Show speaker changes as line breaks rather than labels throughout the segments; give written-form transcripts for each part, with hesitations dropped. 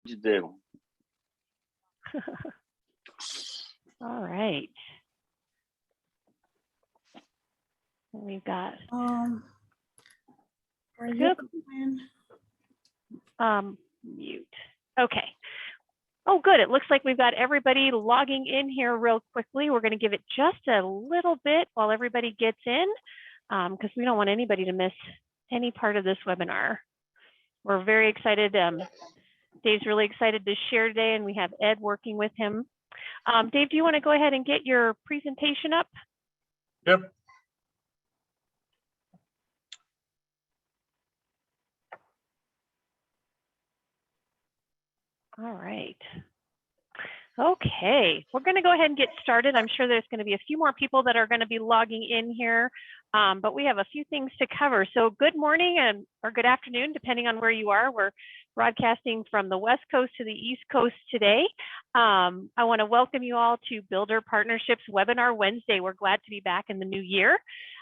you do.
All right. We've got mute. Okay. Oh, good. It looks like we've got everybody logging in here real quickly. We're going to give it just a little bit while everybody gets in, because we don't want anybody to miss any part of this webinar. We're very excited. Dave's really excited to share today, and we have Ed working with him. Dave, do you want to go ahead and get your presentation up?
Yep.
All right. Okay, we're going to go ahead and get started. I'm sure there's going to be a few more people that are going to be logging in here, but we have a few things to cover. So good morning or good afternoon, depending on where you are. We're broadcasting from the West Coast to the East Coast today. I want to welcome you all to Builder Partnerships Webinar Wednesday. We're glad to be back in the new year.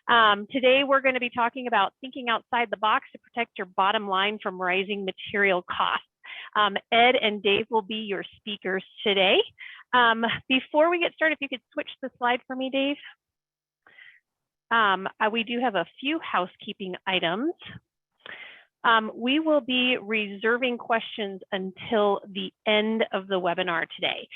Today, we're going to be talking about thinking outside the box to protect your bottom line from rising material costs. Ed and Dave will be your speakers today. Before we get started, if you could switch the slide for me, Dave. We do have a few housekeeping items. We will be reserving questions until the end of the webinar today.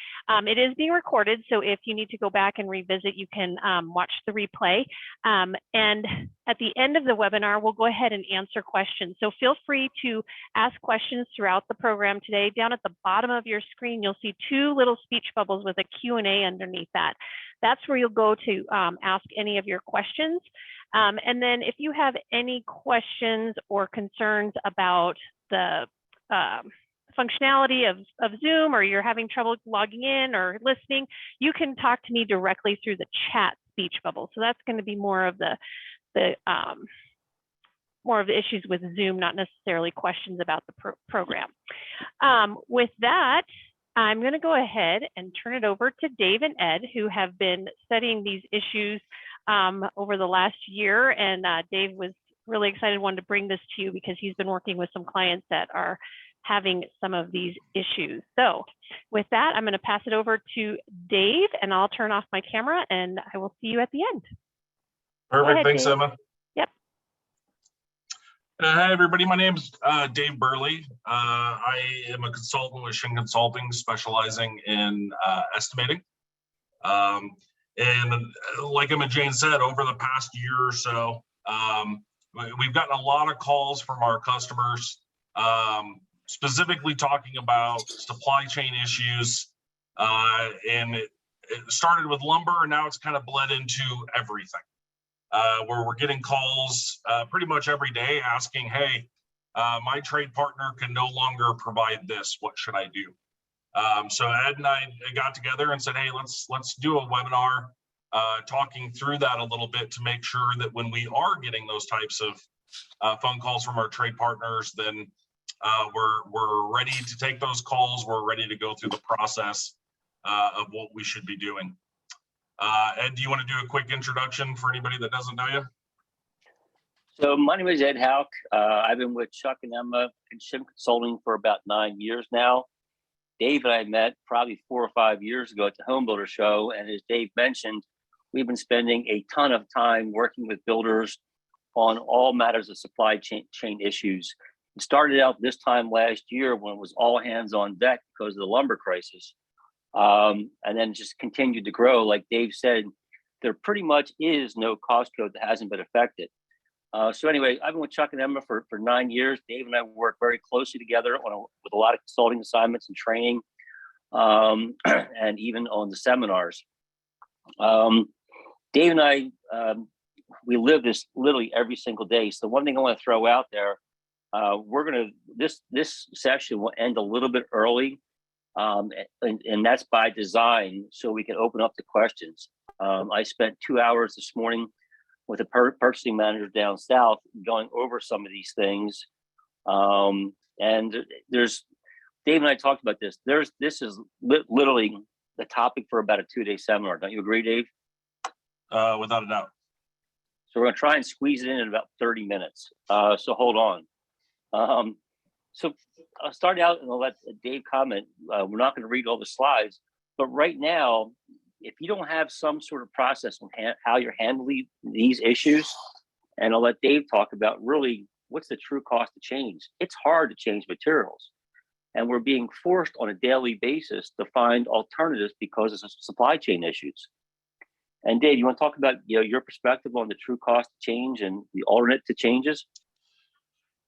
It is being recorded, so if you need to go back and revisit, you can watch the replay. And at the end of the webinar, we'll go ahead and answer questions. So feel free to ask questions throughout the program today. Down at the bottom of your screen, you'll see two little speech bubbles with a Q&A underneath that. That's where you'll go to ask any of your questions. And then if you have any questions or concerns about the functionality of Zoom, or you're having trouble logging in or listening, you can talk to me directly through the chat speech bubble. So that's going to be more of the issues with Zoom, not necessarily questions about the program. With that, I'm going to go ahead and turn it over to Dave and Ed, who have been studying these issues over the last year. And Dave was really excited, wanted to bring this to you because he's been working with some clients that are having some of these issues. So with that, I'm going to pass it over to Dave, and I'll turn off my camera and I will see you at the end.
Perfect.
Ahead,
thanks,
Dave.
Emma.
Yep.
Hi, everybody. My name's Dave Burleigh. I am a consultant with Shin Consulting, specializing in estimating. And like Emma Jane said, over the past year or so, we've gotten a lot of calls from our customers, specifically talking about supply chain issues. And it started with lumber, and now it's kind of bled into everything. Where we're getting calls pretty much every day asking, hey, my trade partner can no longer provide this. What should I do? So Ed and I got together and said, hey, let's do a webinar talking through that a little bit to make sure that when we are getting those types of phone calls from our trade partners, then we're ready to take those calls. We're ready to go through the process of what we should be doing. Ed, do you want to do a quick introduction for anybody that doesn't know you?
So my name is Ed Hauck. I've been with Chuck and Emma in Shim Consulting for about 9 years now. Dave and I met probably 4 or 5 years ago at the Home Builder Show. And as Dave mentioned, we've been spending a ton of time working with builders on all matters of supply chain issues. It started out this time last year when it was all hands on deck because of the lumber crisis. And then just continued to grow. Like Dave said, there pretty much is no cost code that hasn't been affected. So anyway, I've been with Chuck and Emma for 9 years. Dave and I work very closely together with a lot of consulting assignments and training, and even on the seminars. Dave and I, we live this literally every single day. So one thing I want to throw out there, this session will end a little bit early. And that's by design, so we can open up the questions. I spent 2 hours this morning with a purchasing manager down south going over some of these things. And there's, Dave and I talked about this. This is literally the topic for about a 2-day seminar. Don't you agree, Dave?
Without a doubt.
So we're going to try and squeeze it in about 30 minutes. So hold on. So I'll start out and I'll let Dave comment. We're not going to read all the slides, but right now, if you don't have some sort of process on how you're handling these issues, and I'll let Dave talk about really what's the true cost of change. It's hard to change materials, and we're being forced on a daily basis to find alternatives because of supply chain issues. And Dave, you want to talk about your perspective on the true cost of change and the alternate to changes?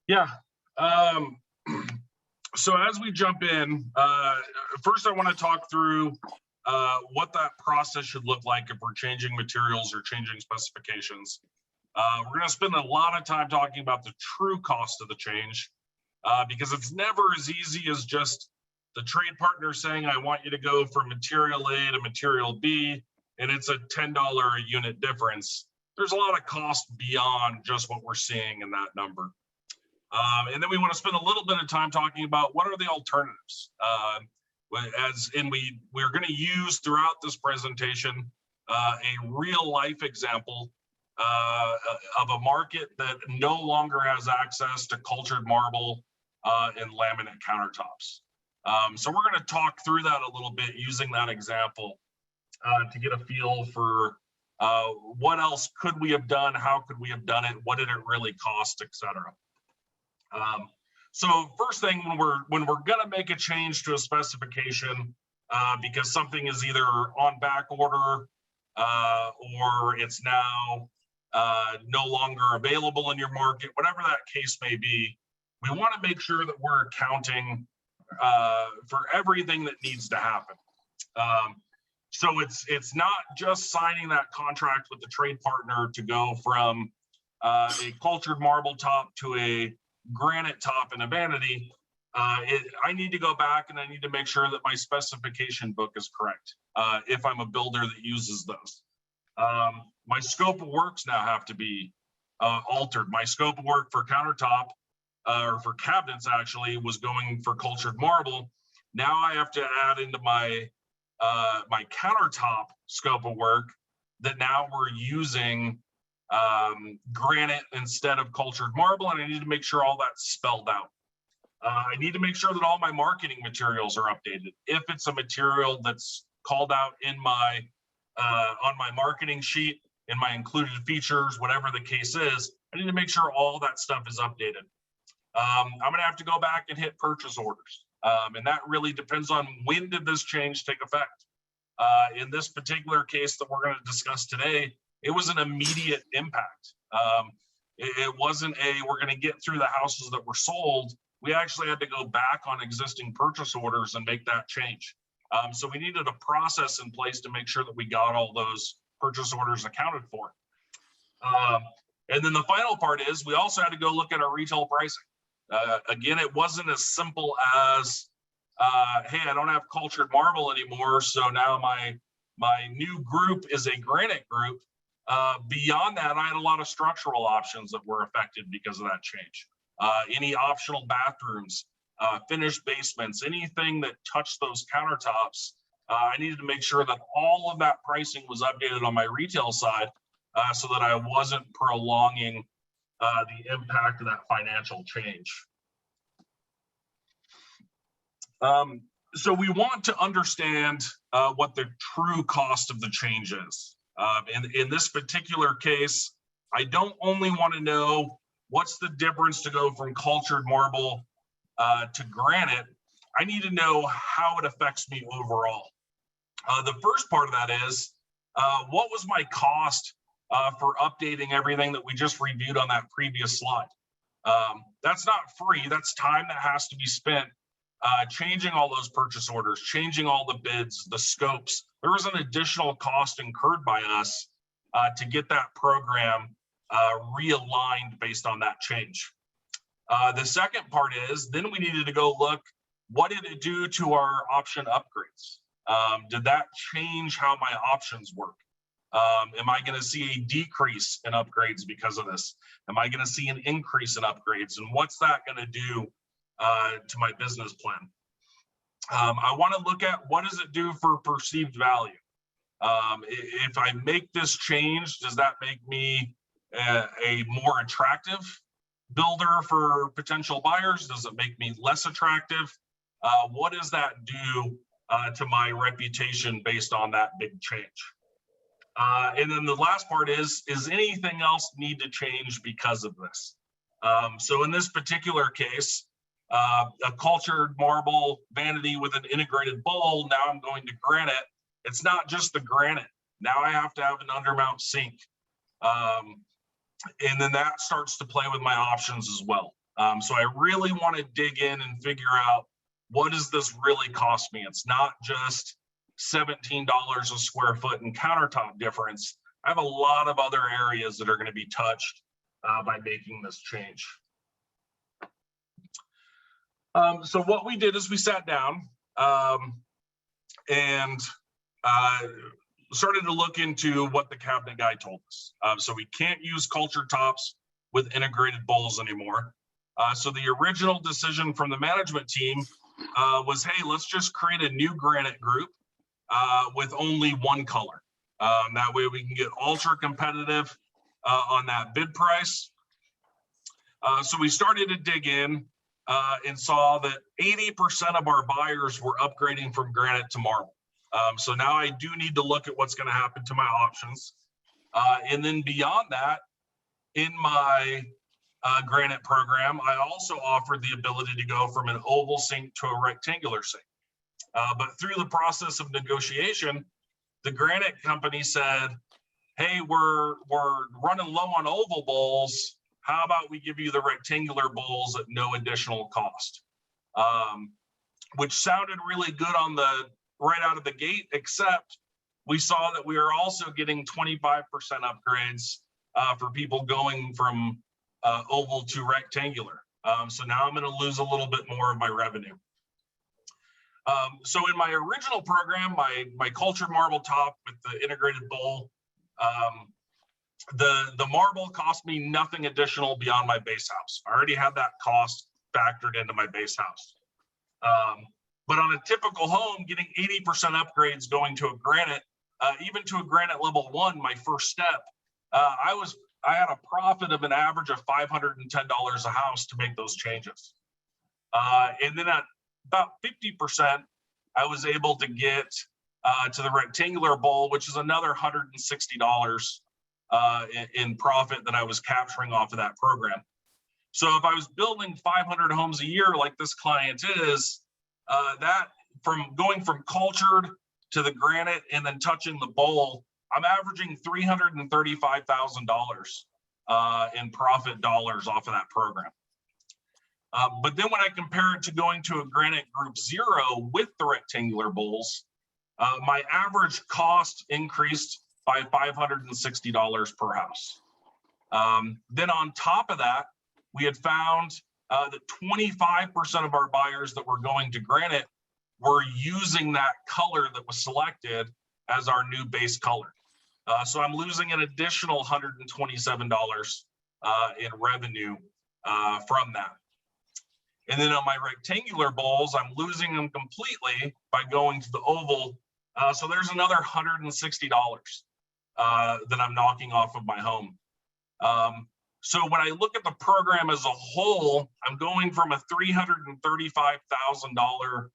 Yeah. So as we jump in, first I want to talk through what that process should look like if we're changing materials or changing specifications. We're going to spend a lot of time talking about the true cost of the change because it's never as easy as just the trade partner saying, I want you to go from material A to material B, and it's a $10 a unit difference. There's a lot of cost beyond just what we're seeing in that number. And then we want to spend a little bit of time talking about what are the alternatives. We're going to use throughout this presentation a real life example of a market that no longer has access to cultured marble and laminate countertops. So we're going to talk through that a little bit using that example to get a feel for what else could we have done, how could we have done it, what did it really cost, etc. So first thing, when we're going to make a change to a specification because something is either on back order or it's now no longer available in your market, whatever that case may be, we want to make sure that we're accounting for everything that needs to happen. So it's not just signing that contract with the trade partner to go from a cultured marble top to a granite top and a vanity. I need to go back and I need to make sure that my specification book is correct if I'm a builder that uses those. My scope of works now have to be altered. My scope of work for countertop or for cabinets actually was going for cultured marble. Now I have to add into my my countertop scope of work that now we're using granite instead of cultured marble, and I need to make sure all that's spelled out. I need to make sure that all my marketing materials are updated. If it's a material that's called out in my on my marketing sheet, in my included features, whatever the case is, I need to make sure all that stuff is updated. I'm going to have to go back and hit purchase orders, and that really depends on when did this change take effect. In this particular case that we're going to discuss today, it was an immediate impact. It wasn't we're going to get through the houses that were sold. We actually had to go back on existing purchase orders and make that change. So we needed a process in place to make sure that we got all those purchase orders accounted for. And then the final part is we also had to go look at our retail pricing. Again, it wasn't as simple as, hey, I don't have cultured marble anymore, so now my new group is a granite group. Beyond that, I had a lot of structural options that were affected because of that change. Any optional bathrooms, finished basements, anything that touched those countertops, I needed to make sure that all of that pricing was updated on my retail side so that I wasn't prolonging the impact of that financial change. So we want to understand what the true cost of the change is. In this particular case, I don't only want to know what's the difference to go from cultured marble to granite. I need to know how it affects me overall. The first part of that is, what was my cost for updating everything that we just reviewed on that previous slide? That's not free. That's time that has to be spent changing all those purchase orders, changing all the bids, the scopes. There was an additional cost incurred by us to get that program realigned based on that change. The second part is then we needed to go look, what did it do to our option upgrades? Did that change how my options work? Am I going to see a decrease in upgrades because of this? Am I going to see an increase in upgrades? And what's that going to do to my business plan? I want to look at what does it do for perceived value? If I make this change, does that make me a more attractive builder for potential buyers? Does it make me less attractive? What does that do to my reputation based on that big change? And then the last part is anything else need to change because of this? So in this particular case, a cultured marble vanity with an integrated bowl, now I'm going to granite. It's not just the granite. Now I have to have an undermount sink. And then that starts to play with my options as well. So I really want to dig in and figure out, what does this really cost me? It's not just $17 a square foot in countertop difference. I have a lot of other areas that are going to be touched by making this change. So what we did is we sat down and started to look into what the cabinet guy told us. So we can't use culture tops with integrated bowls anymore. So the original decision from the management team was, hey, let's just create a new granite group with only one color. That way we can get ultra competitive on that bid price. So we started to dig in and saw that 80% of our buyers were upgrading from granite to marble. So now I do need to look at what's going to happen to my options. And then beyond that, in my granite program, I also offered the ability to go from an oval sink to a rectangular sink. But through the process of negotiation, the granite company said, hey, we're running low on oval bowls. How about we give you the rectangular bowls at no additional cost? Which sounded really good on the right out of the gate, except we saw that we are also getting 25% upgrades for people going from oval to rectangular. So now I'm going to lose a little bit more of my revenue. So in my original program, my cultured marble top with the integrated bowl, the marble cost me nothing additional beyond my base house. I already had that cost factored into my base house. But on a typical home, getting 80% upgrades going to a granite, even to a granite level 1, my first step, I had a profit of an average of $510 a house to make those changes. And then at about 50%, I was able to get to the rectangular bowl, which is another $160 in profit that I was capturing off of that program. So if I was building 500 homes a year like this client is, that from going from cultured to the granite and then touching the bowl, I'm averaging $335,000 in profit dollars off of that program. But then when I compare it to going to a granite group 0 with the rectangular bowls, my average cost increased by $560 per house. Then on top of that, we had found that 25% of our buyers that were going to granite were using that color that was selected as our new base color. So I'm losing an additional $127 in revenue from that. And then on my rectangular bowls, I'm losing them completely by going to the oval. So there's another $160 that I'm knocking off of my home. So when I look at the program as a whole, I'm going from a $335,000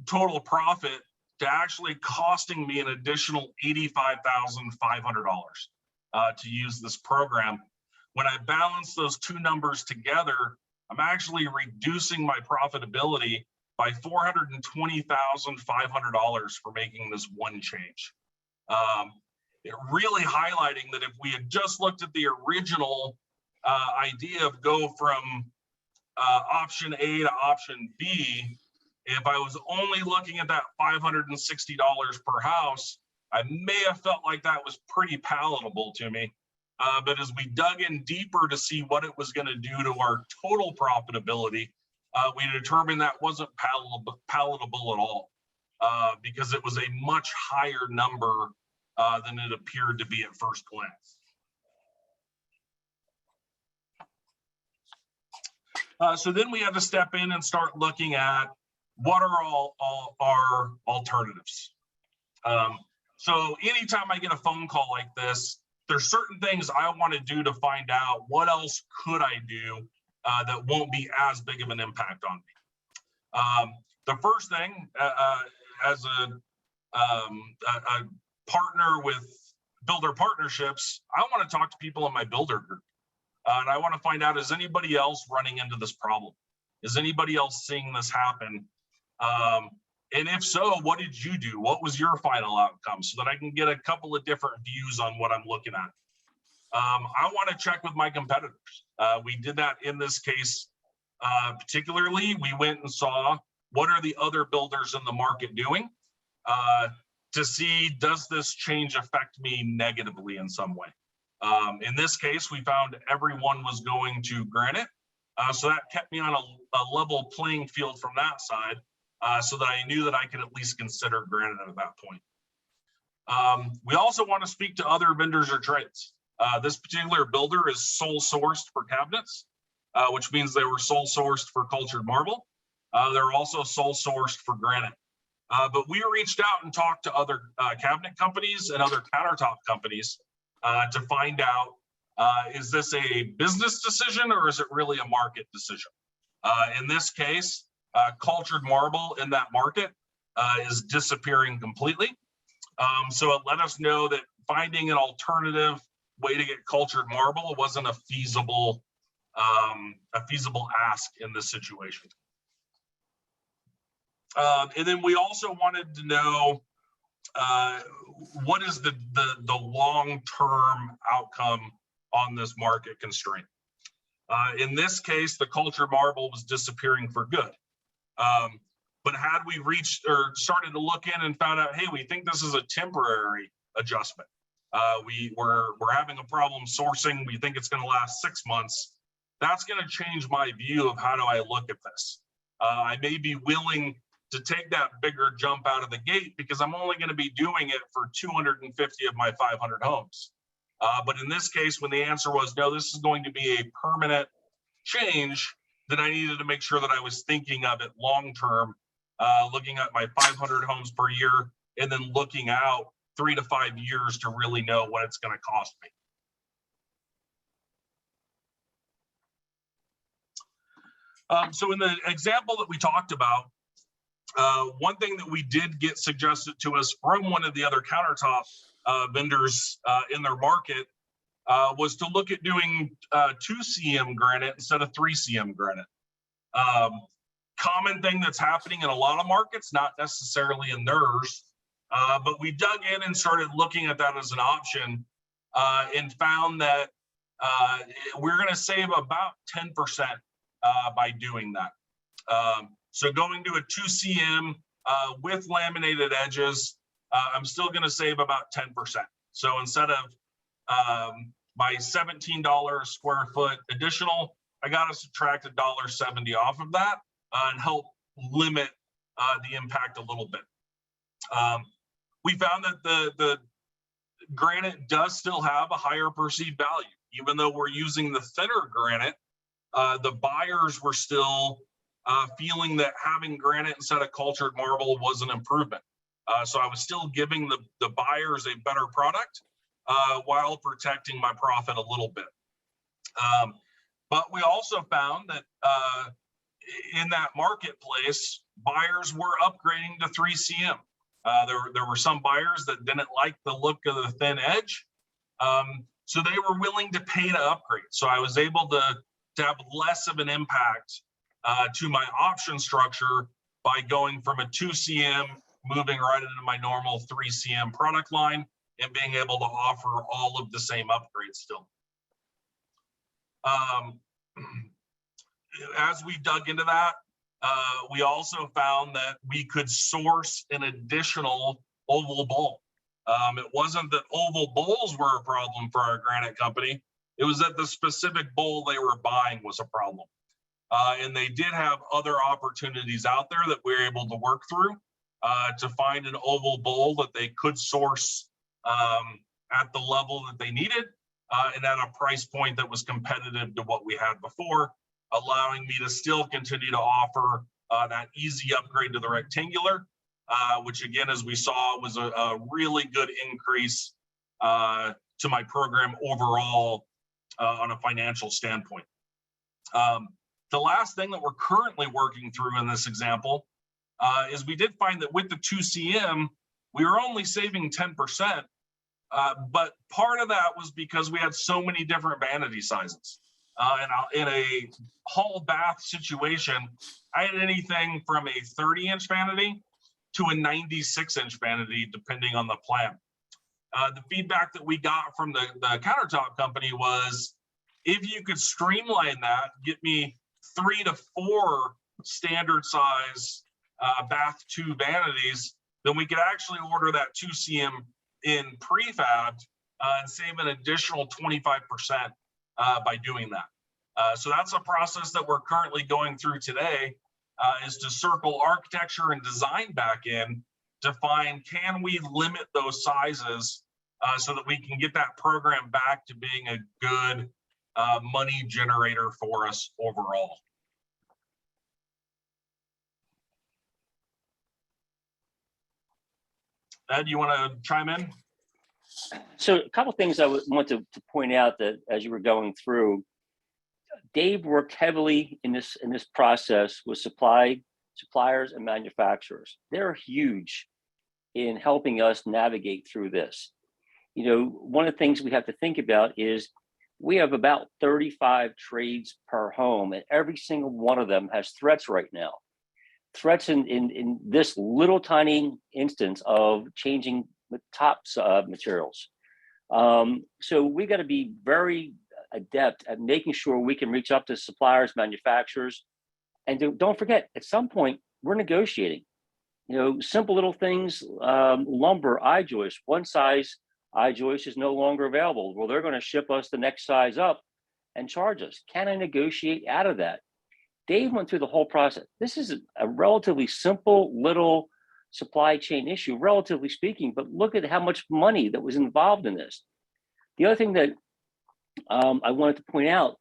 total profit to actually costing me an additional $85,500 to use this program. When I balance those two numbers together, I'm actually reducing my profitability by $420,500 for making this one change. It really highlighting that if we had just looked at the original idea of go from option A to option B, if I was only looking at that $560 per house, I may have felt like that was pretty palatable to me. But as we dug in deeper to see what it was going to do to our total profitability, we determined that wasn't palatable at all because it was a much higher number than it appeared to be at first glance. So then we had to step in and start looking at what are all our alternatives. So anytime I get a phone call like this, there's certain things I want to do to find out what else could I do that won't be as big of an impact on me. The first thing, as a partner with builder partnerships, I want to talk to people in my builder group. And I want to find out, is anybody else running into this problem? Is anybody else seeing this happen? And if so, what did you do? What was your final outcome, so that I can get a couple of different views on what I'm looking at? I want to check with my competitors. We did that in this case. Particularly, we went and saw what are the other builders in the market doing to see, does this change affect me negatively in some way? In this case, we found everyone was going to granite. So that kept me on a level playing field from that side, so that I knew that I could at least consider granite at that point. We also want to speak to other vendors or trades. This particular builder is sole sourced for cabinets, which means they were sole sourced for cultured marble. They're also sole sourced for granite. But we reached out and talked to other cabinet companies and other countertop companies to find out, is this a business decision or is it really a market decision? In this case, cultured marble in that market is disappearing completely. So it let us know that finding an alternative way to get cultured marble wasn't a feasible ask in this situation. And then we also wanted to know what is the long-term outcome on this market constraint. In this case, the culture marble was disappearing for good. But had we reached or started to look in and found out, hey, we think this is a temporary adjustment. We're having a problem sourcing. We think it's going to last 6 months. That's going to change my view of how do I look at this. I may be willing to take that bigger jump out of the gate because I'm only going to be doing it for 250 of my 500 homes. But in this case, when the answer was no, this is going to be a permanent change, then I needed to make sure that I was thinking of it long-term, looking at my 500 homes per year, and then looking out 3 to 5 years to really know what it's going to cost me. So in the example that we talked about, one thing that we did get suggested to us from one of the other countertop vendors in their market was to look at doing 2 cm granite instead of 3 cm granite. Common thing that's happening in a lot of markets, not necessarily in theirs, but we dug in and started looking at that as an option and found that we're going to save about 10% by doing that. So going to a 2 cm with laminated edges, I'm still going to save about 10%. So instead of my $17 a square foot additional, I got to subtract $1.70 off of that and help limit the impact a little bit. We found that the granite does still have a higher perceived value. Even though we're using the thinner granite, the buyers were still feeling that having granite instead of cultured marble was an improvement. So I was still giving the buyers a better product while protecting my profit a little bit. But we also found that in that marketplace, buyers were upgrading to 3 cm. There were some buyers that didn't like the look of the thin edge. So they were willing to pay to upgrade. So I was able to have less of an impact to my option structure by going from a 2 cm, moving right into my normal 3 cm product line and being able to offer all of the same upgrades still. As we dug into that, we also found that we could source an additional oval bowl. It wasn't that oval bowls were a problem for our granite company. It was that the specific bowl they were buying was a problem. And they did have other opportunities out there that we were able to work through to find an oval bowl that they could source at the level that they needed and at a price point that was competitive to what we had before, allowing me to still continue to offer that easy upgrade to the rectangular, which again, as we saw, was a really good increase to my program overall on a financial standpoint. The last thing that we're currently working through in this example is we did find that with the 2CM, we were only saving 10%, but part of that was because we had so many different vanity sizes. In a hall bath situation, I had anything from a 30-inch vanity to a 96-inch vanity, depending on the plan. The feedback that we got from the countertop company was, if you could streamline that, get me 3 to 4 standard size bath tube vanities, then we could actually order that 2CM in prefabbed and save an additional 25% by doing that. So that's a process that we're currently going through today, is to circle architecture and design back in to find, can we limit those sizes so that we can get that program back to being a good money generator for us overall. Ed, you want to chime in?
So a couple of things I want to point out that as you were going through, Dave worked heavily in this process with suppliers and manufacturers. They're huge in helping us navigate through this. You know, one of the things we have to think about is we have about 35 trades per home, and every single one of them has threats right now. Threats in this little tiny instance of changing the top materials. So we got to be very adept at making sure we can reach up to suppliers, manufacturers, and don't forget, at some point, we're negotiating. You know, simple little things, lumber, I-joist, one size I-joist is no longer available. Well, they're going to ship us the next size up and charge us. Can I negotiate out of that? Dave went through the whole process. This is a relatively simple little supply chain issue, relatively speaking, but look at how much money that was involved in this. The other thing that I wanted to point out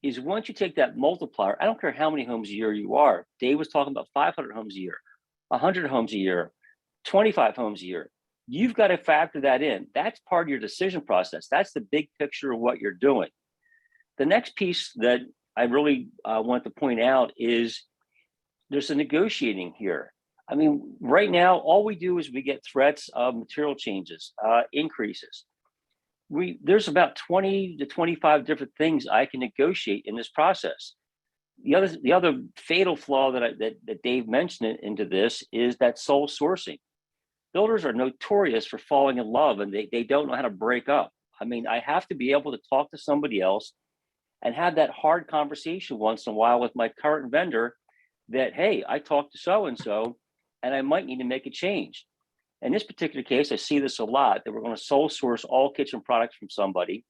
is once you take that multiplier, I don't care how many homes a year you are. Dave was talking about 500 homes a year, 100 homes a year, 25 homes a year. You've got to factor that in. That's part of your decision process. That's the big picture of what you're doing. The next piece that I really want to point out is there's a negotiating here. I mean, right now, all we do is we get threats of material changes, increases. There's about 20 to 25 different things I can negotiate in this process. The other fatal flaw that Dave mentioned into this is that sole sourcing. Builders are notorious for falling in love, and they don't know how to break up. I mean, I have to be able to talk to somebody else and have that hard conversation once in a while with my current vendor that, hey, I talked to so-and-so and I might need to make a change. In this particular case, I see this a lot, that we're going to sole source all kitchen products from somebody,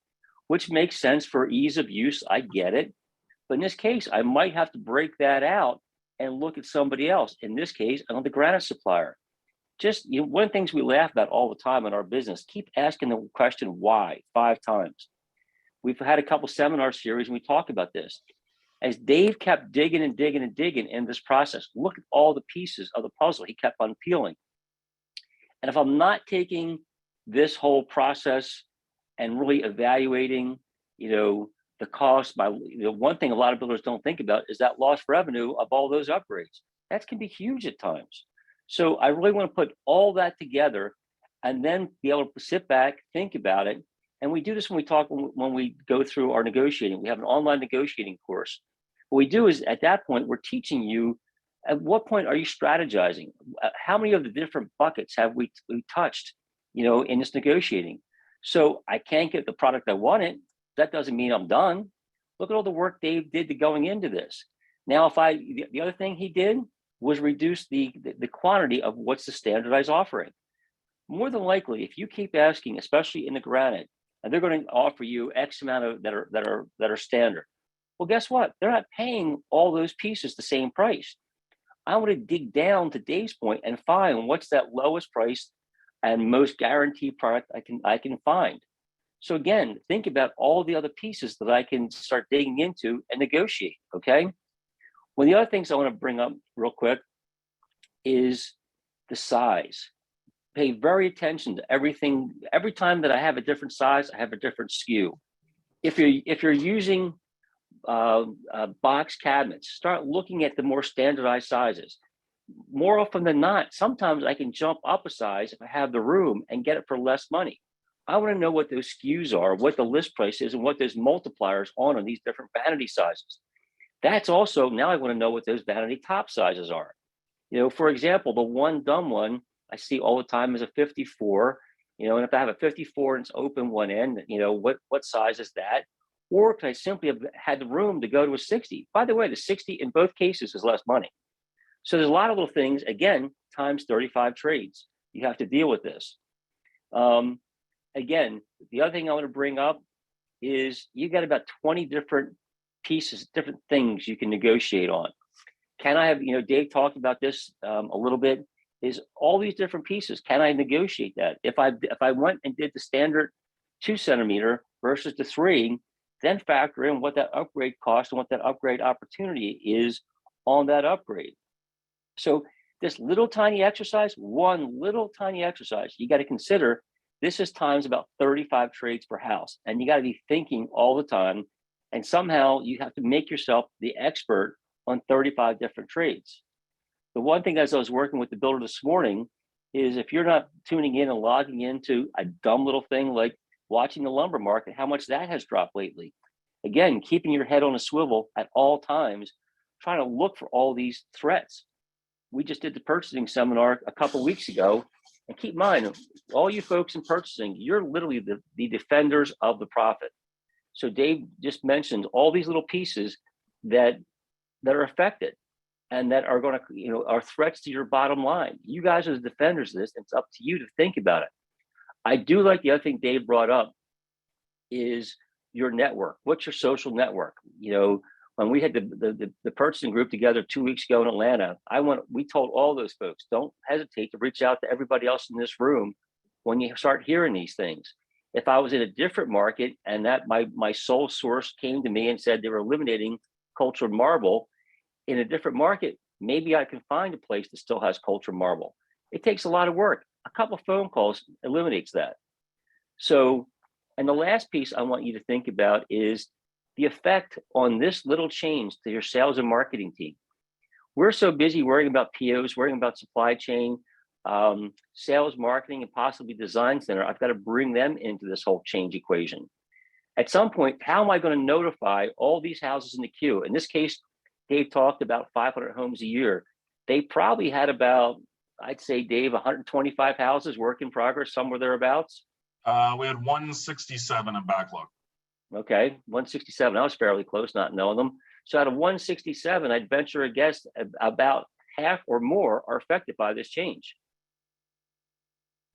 which makes sense for ease of use. I get it. But in this case, I might have to break that out and look at somebody else. In this case, another granite supplier. Just, you know, one of the things we laugh about all the time in our business, keep asking the question why 5 times. We've had a couple seminar series and we talk about this. As Dave kept digging and digging and digging in this process, look at all the pieces of the puzzle he kept on peeling. And if I'm not taking this whole process and really evaluating, you know, the cost by, you know, one thing a lot of builders don't think about is that lost revenue of all those upgrades. That can be huge at times. So I really want to put all that together and then be able to sit back, think about it. And we do this when we go through our negotiating. We have an online negotiating course. What we do is at that point, we're teaching you at what point are you strategizing? How many of the different buckets have we touched, you know, in this negotiating? So I can't get the product I wanted. That doesn't mean I'm done. Look at all the work Dave did to going into this. Now, the other thing he did was reduce the quantity of what's the standardized offering. More than likely, if you keep asking, especially in the granite, and they're going to offer you X amount of that are standard. Well, guess what? They're not paying all those pieces the same price. I want to dig down to Dave's point and find what's that lowest price and most guaranteed product I can find. So again, think about all the other pieces that I can start digging into and negotiate. Okay. One of the other things I want to bring up real quick is the size. pay very attention to everything. Every time that I have a different size, I have a different SKU. If you're using box cabinets, start looking at the more standardized sizes. More often than not, sometimes I can jump up a size if I have the room and get it for less money. I want to know what those SKUs are, what the list price is, and what those multipliers on these different vanity sizes. That's also, now I want to know what those vanity top sizes are. You know, for example, the one dumb one I see all the time is a 54, you know, and if I have a 54 and it's open one end, you know, what size is that? Or could I simply have had the room to go to a 60? By the way, the 60 in both cases is less money. So there's a lot of little things, again, times 35 trades. You have to deal with this. Again, the other thing I want to bring up is you got about 20 different pieces, different things you can negotiate on. Can I have, you know, Dave talked about this a little bit, is all these different pieces. Can I negotiate that? If I went and did the standard 2 centimeter versus the 3, then factor in what that upgrade cost and what that upgrade opportunity is on that upgrade. So this little tiny exercise, one little tiny exercise, you got to consider this is times about 35 trades per house. And you got to be thinking all the time. And somehow you have to make yourself the expert on 35 different trades. The one thing as I was working with the builder this morning is if you're not tuning in and logging into a dumb little thing like watching the lumber market, how much that has dropped lately. Again, keeping your head on a swivel at all times, trying to look for all these threats. We just did the purchasing seminar a couple of weeks ago. And keep in mind, all you folks in purchasing, you're literally the defenders of the profit. So Dave just mentioned all these little pieces that are affected and that are going to, you know, are threats to your bottom line. You guys are the defenders of this. It's up to you to think about it. I do like the other thing Dave brought up is your network. What's your social network? You know, when we had the purchasing group together 2 weeks ago in Atlanta, we told all those folks, don't hesitate to reach out to everybody else in this room when you start hearing these things. If I was in a different market and that my sole source came to me and said they were eliminating cultured marble in a different market, maybe I can find a place that still has cultured marble. It takes a lot of work. A couple of phone calls eliminates that. So, and the last piece I want you to think about is the effect on this little change to your sales and marketing team. We're so busy worrying about POs, worrying about supply chain, sales, marketing, and possibly design center. I've got to bring them into this whole change equation. At some point, how am I going to notify all these houses in the queue? In this case, Dave talked about 500 homes a year. They probably had about, I'd say, Dave, 125 houses work in progress, somewhere thereabouts.
We had 167 in backlog.
Okay, 167. I was fairly close, not knowing them. So out of 167, I'd venture a guess about half or more are affected by this change.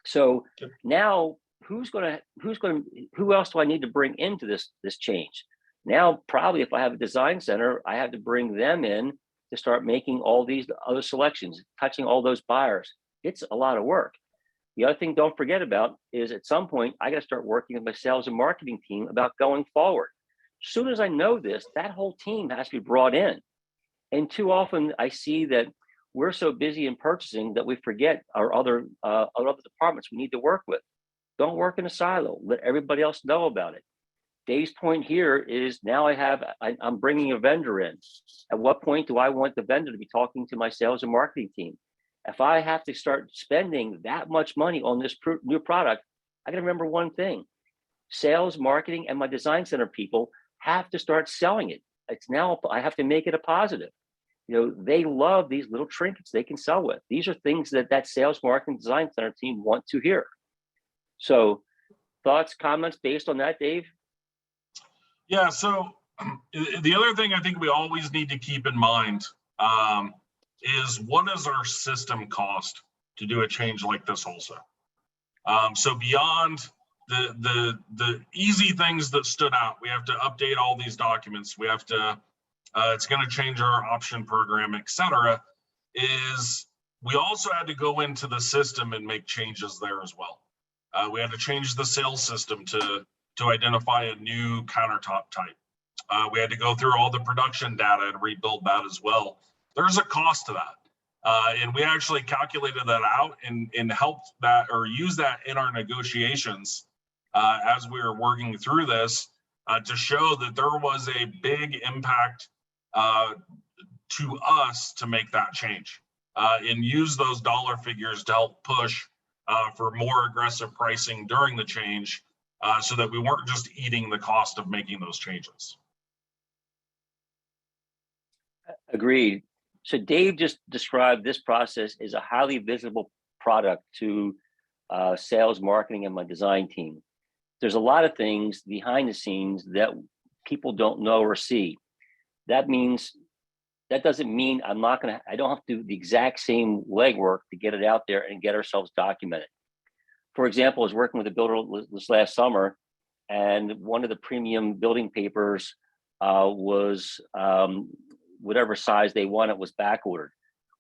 So now who else do I need to bring into this change? Now, probably if I have a design center, I have to bring them in to start making all these other selections, touching all those buyers. It's a lot of work. The other thing don't forget about is at some point, I got to start working with my sales and marketing team about going forward. As soon as I know this, that whole team has to be brought in. And too often I see that we're so busy in purchasing that we forget our other departments we need to work with. Don't work in a silo. Let everybody else know about it. Dave's point here is now I'm bringing a vendor in. At what point do I want the vendor to be talking to my sales and marketing team? If I have to start spending that much money on this new product, I got to remember one thing. Sales, marketing, and my design center people have to start selling it. It's now, I have to make it a positive. You know, they love these little trinkets they can sell with. These are things that sales, marketing, design center team want to hear. So thoughts, comments based on that, Dave?
Yeah, so the other thing I think we always need to keep in mind is what is our system cost to do a change like this also? So beyond the easy things that stood out, we have to update all these documents. We have to, it's going to change our option program, et cetera, is we also had to go into the system and make changes there as well. We had to change the sales system to identify a new countertop type. We had to go through all the production data and rebuild that as well. There's a cost to that. And we actually calculated that out and helped that or used that in our negotiations as we were working through this to show that there was a big impact to us to make that change and use those dollar figures to help push for more aggressive pricing during the change so that we weren't just eating the cost of making those changes.
Agreed. So Dave just described this process as a highly visible product to sales, marketing, and my design team. There's a lot of things behind the scenes that people don't know or see. That doesn't mean I don't have to do the exact same legwork to get it out there and get ourselves documented. For example, I was working with a builder this last summer, and one of the premium building papers was whatever size they wanted was back ordered.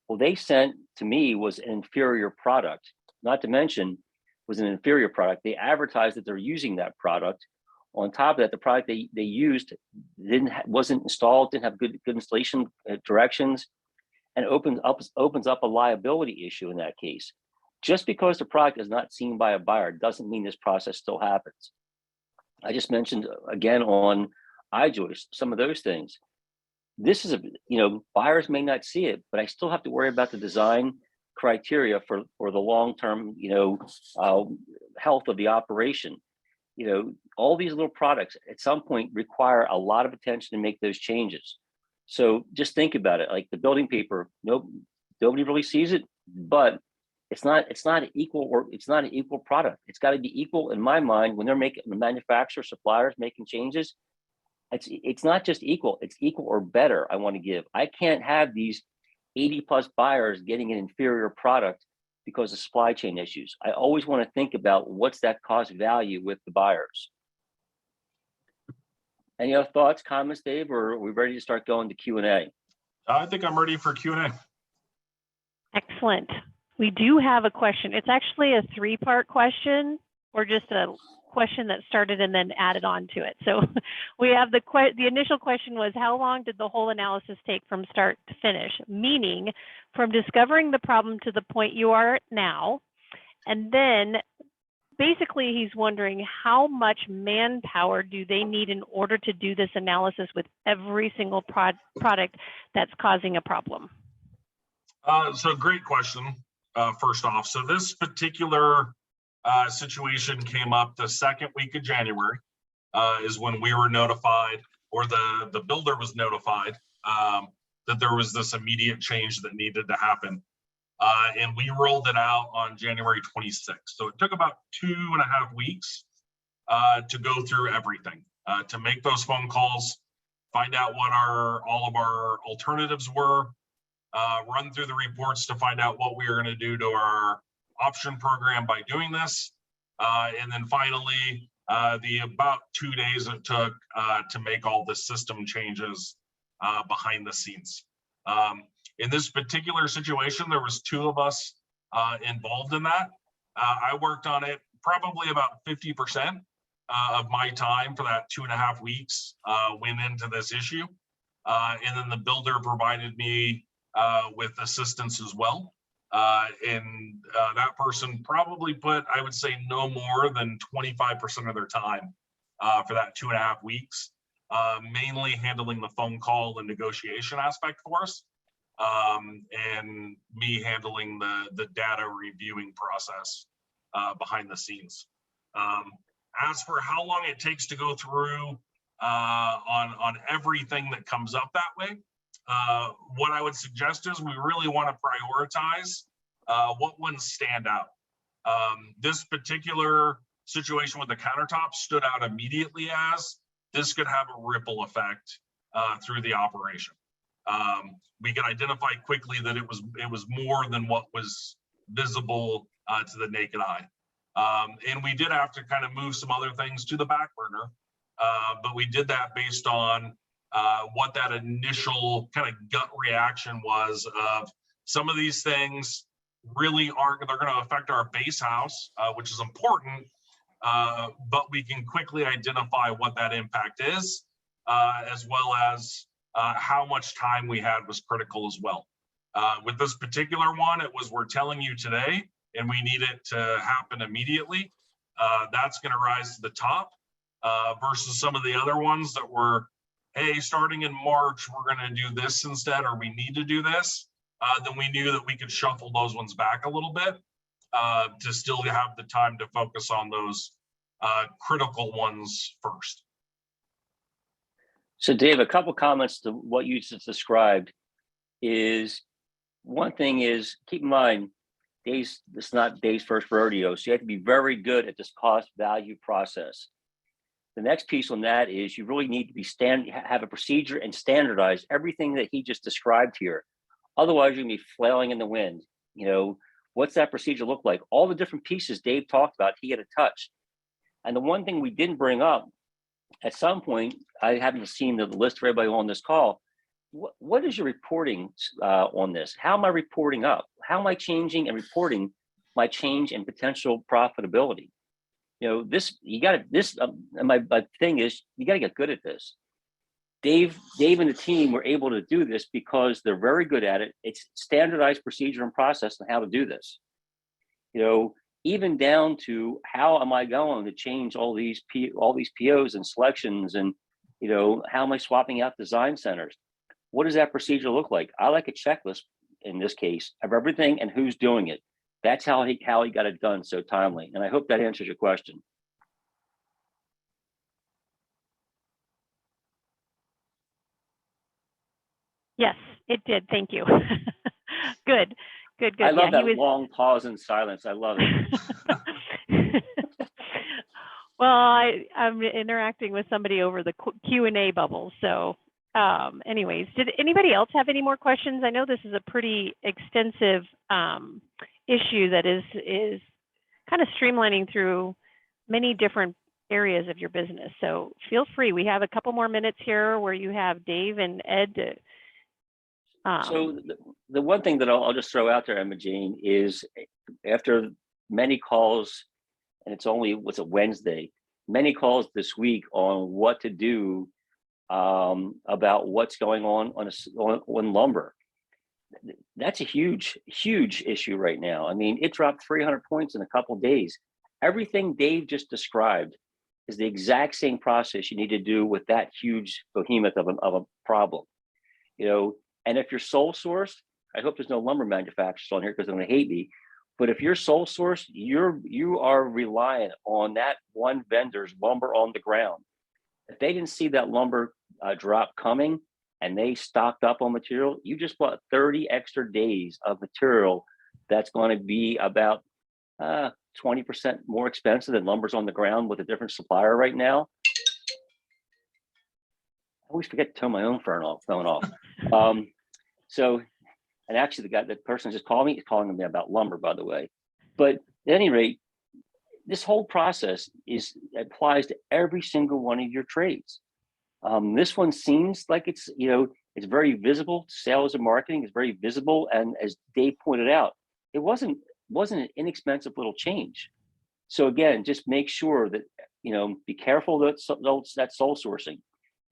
Well, they sent to me was an inferior product, not to mention was an inferior product. They advertised that they're using that product. On top of that, the product they used wasn't installed, didn't have good installation directions, and opens up a liability issue in that case. Just because the product is not seen by a buyer doesn't mean this process still happens. I just mentioned again on iJoist some of those things. This is buyers may not see it, but I still have to worry about the design criteria for the long-term health of the operation. All these little products at some point require a lot of attention to make those changes. So just think about it, like the building paper, nobody really sees it, but it's not an equal product. It's got to be equal in my mind when they're making the manufacturer, suppliers making changes. It's not just equal, it's equal or better. I want to give. I can't have these 80 plus buyers getting an inferior product because of supply chain issues. I always want to think about what's that cost value with the buyers. Any other thoughts, comments, Dave, or are we ready to start going to Q&A?
I think I'm ready for Q&A.
Excellent. We do have a question. It's actually a three-part question, or just a question that started and then added on to it. So we have the initial question was, how long did the whole analysis take from start to finish? Meaning from discovering the problem to the point you are now. And then basically he's wondering how much manpower do they need in order to do this analysis with every single product that's causing a problem?
So great question, first off. So this particular situation came up the second week of January is when we were notified, or the builder was notified that there was this immediate change that needed to happen. And we rolled it out on January 26th. So it took about 2.5 weeks to go through everything, to make those phone calls, find out what all of our alternatives were, run through the reports to find out what we were going to do to our option program by doing this. And then finally, the about 2 days it took to make all the system changes behind the scenes. In this particular situation, there was 2 of us involved in that. I worked on it probably about 50% of my time for that 2.5 weeks went into this issue. And then the builder provided me with assistance as well. And that person probably put, I would say, no more than 25% of their time for that 2.5 weeks, mainly handling the phone call and negotiation aspect for us, and me handling the data reviewing process behind the scenes. As for how long it takes to go through on everything that comes up that way, what I would suggest is we really want to prioritize what ones stand out. This particular situation with the countertop stood out immediately as this could have a ripple effect through the operation. We could identify quickly that it was more than what was visible to the naked eye. And we did have to kind of move some other things to the back burner, but we did that based on what that initial kind of gut reaction was of some of these things really they're going to affect our base house, which is important, but we can quickly identify what that impact is, as well as how much time we had was critical as well. With this particular one, it was, we're telling you today, and we need it to happen immediately. That's going to rise to the top versus some of the other ones that were, hey, starting in March, we're going to do this instead, or we need to do this. Then we knew that we could shuffle those ones back a little bit to still have the time to focus on those critical ones first.
So Dave, a couple comments to what you just described is, one thing is, keep in mind, Dave's, it's not Dave's first rodeo, so you have to be very good at this cost value process. The next piece on that is you really need to be have a procedure and standardize everything that he just described here. Otherwise, you're gonna be flailing in the wind. You know, what's that procedure look like? All the different pieces Dave talked about, he had a touch. And the one thing we didn't bring up, at some point, I haven't seen the list for everybody on this call. What is your reporting on this? How am I reporting up? How am I changing and reporting my change in potential profitability? You know, this, you got to, this, my thing is, you got to get good at this. Dave and the team were able to do this because they're very good at it. It's standardized procedure and process on how to do this. You know, even down to how am I going to change all these POs and selections, and, you know, how am I swapping out design centers? What does that procedure look like? I like a checklist in this case of everything and who's doing it. That's how he got it done so timely. And I hope that answers your question.
Yes, it did. Thank you. Good.
I love that long pause in silence. I love it.
Well, I'm interacting with somebody over the Q&A bubble. So anyways, did anybody else have any more questions? I know this is a pretty extensive issue that is kind of streamlining through many different areas of your business. So feel free. We have a couple more minutes here where you have Dave and Ed to
so the one thing that I'll just throw out there, Emma Jane, is after many calls, and it's only, what's a Wednesday, many calls this week on what to do about what's going on lumber. That's a huge issue right now. I mean, it dropped 300 points in a couple of days. Everything Dave just described is the exact same process you need to do with that huge behemoth of a problem. You know, and if you're sole sourced, I hope there's no lumber manufacturers on here because they're going to hate me. But if you're sole sourced, you are reliant on that one vendor's lumber on the ground. If they didn't see that lumber drop coming and they stocked up on material, you just bought 30 extra days of material that's going to be about 20% more expensive than lumber's on the ground with a different supplier right now. I always forget to turn my own phone off. So, and actually the person just called me, is calling me about lumber, by the way. But at any rate, this whole process applies to every single one of your trades. This one seems like it's, you know, it's very visible. Sales and marketing is very visible. And as Dave pointed out, it wasn't an inexpensive little change. So again, just make sure that, you know, be careful that that's sole sourcing.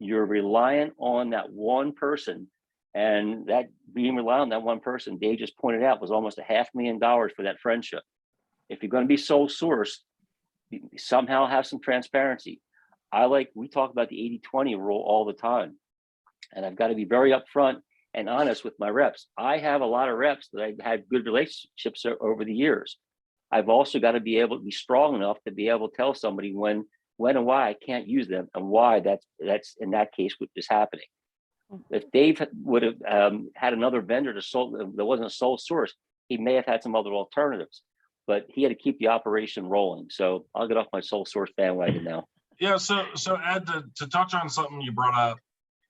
You're reliant on that one person, and that being reliant on that one person, Dave just pointed out, was almost $500,000 for that friendship. If you're going to be sole sourced, somehow have some transparency. We talk about the 80-20 rule all the time, and I've got to be very upfront and honest with my reps. I have a lot of reps that I've had good relationships over the years. I've also got to be able to be strong enough to be able to tell somebody when and why I can't use them, and why that's in that case what is happening. If Dave would have had another vendor that wasn't a sole source, he may have had some other alternatives, but he had to keep the operation rolling. So I'll get off my sole source bandwagon now.
Yeah, so Ed, to touch on something you brought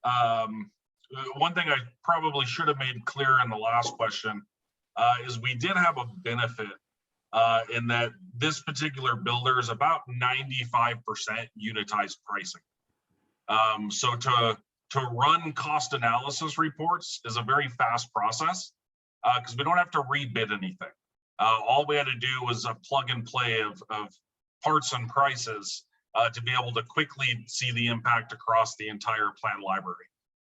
up, one thing I probably should have made clear in the last question is we did have a benefit in that this particular builder is about 95% unitized pricing. So to run cost analysis reports is a very fast process because we don't have to rebid anything. All we had to do was a plug and play of parts and prices to be able to quickly see the impact across the entire plant library.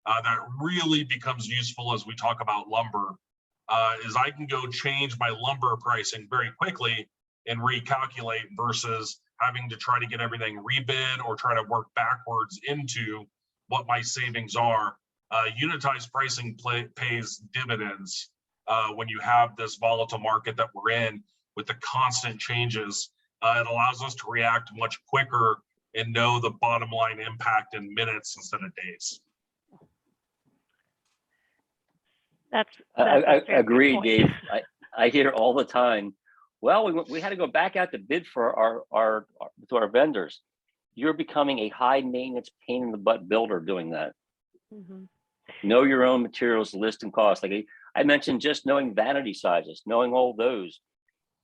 That really becomes useful as we talk about lumber is I can go change my lumber pricing very quickly and recalculate versus having to try to get everything rebid or try to work backwards into what my savings are. Unitized pricing pays dividends when you have this volatile market that we're in with the constant changes. It allows us to react much quicker and know the bottom line impact in minutes instead of days.
That's
I
a fair
agree,
point.
Dave. I hear all the time, well, we had to go back out to bid for our vendors. You're becoming a high maintenance pain in the butt builder doing that.
Mm-hmm.
Know your own materials list and cost. Like I mentioned, just knowing vanity sizes, knowing all those.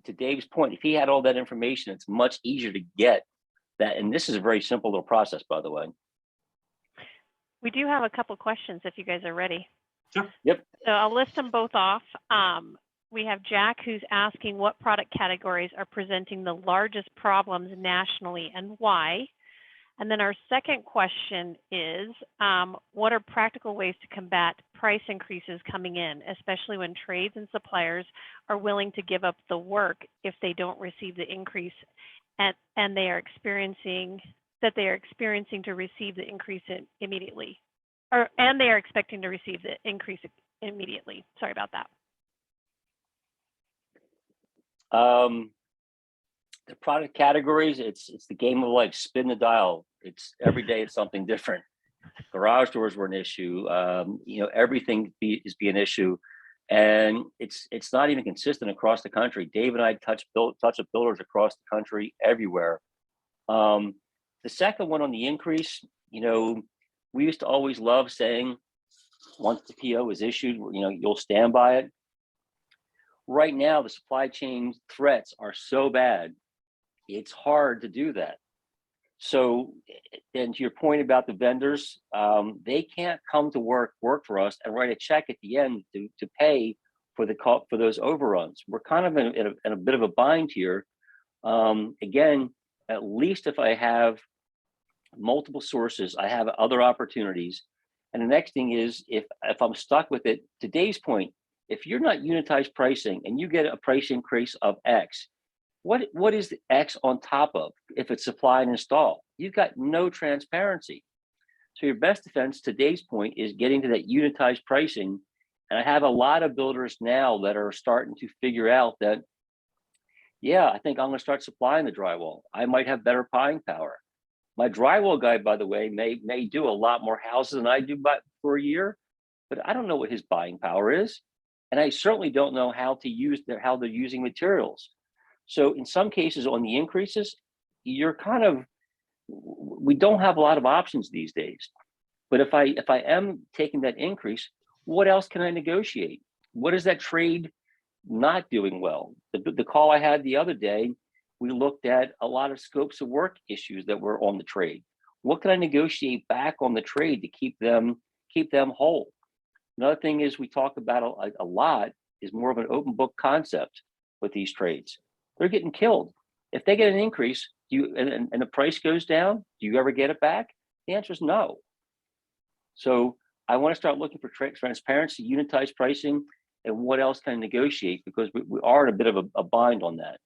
To Dave's point, if he had all that information, it's much easier to get that. And this is a very simple little process, by the way.
We do have a couple questions if you guys are ready.
Sure.
Yep.
So I'll list them both off. We have Jack who's asking what product categories are presenting the largest problems nationally and why. And then our second question is, what are practical ways to combat price increases coming in, especially when trades and suppliers are willing to give up the work if they don't receive the increase and they are experiencing to receive the increase immediately, and they are expecting to receive the increase immediately. Sorry about that.
The product categories, it's the game of life. Spin the dial. It's every day it's something different. Garage doors were an issue. Everything is an issue, and it's not even consistent across the country. Dave and I touch with builders across the country, everywhere. The second one on the increase, we used to always love saying, once the PO is issued, you'll stand by it. Right now, the supply chain threats are so bad, it's hard to do that. So, and to your point about the vendors, they can't come to work for us and write a check at the end to pay for those overruns. We're kind of in a bit of a bind here. Again, at least if I have multiple sources, I have other opportunities. And the next thing is, if I'm stuck with it, to Dave's point, if you're not unitized pricing and you get a price increase of X, what is the X on top of if it's supply and install? You've got no transparency. So your best defense, to Dave's point, is getting to that unitized pricing. And I have a lot of builders now that are starting to figure out that, yeah, I think I'm going to start supplying the drywall. I might have better buying power. My drywall guy, by the way, may do a lot more houses than I do for a year, but I don't know what his buying power is. And I certainly don't know how they're using materials. So in some cases on the increases, we don't have a lot of options these days. But if I am taking that increase, what else can I negotiate? What is that trade not doing well? The call I had the other day, we looked at a lot of scopes of work issues that were on the trade. What can I negotiate back on the trade to keep them whole? Another thing is we talk about a lot is more of an open book concept with these trades. They're getting killed. If they get an increase, and the price goes down, do you ever get it back? The answer is no. So I want to start looking for transparency, unitized pricing, and what else can I negotiate, because we are in a bit of a bind on that.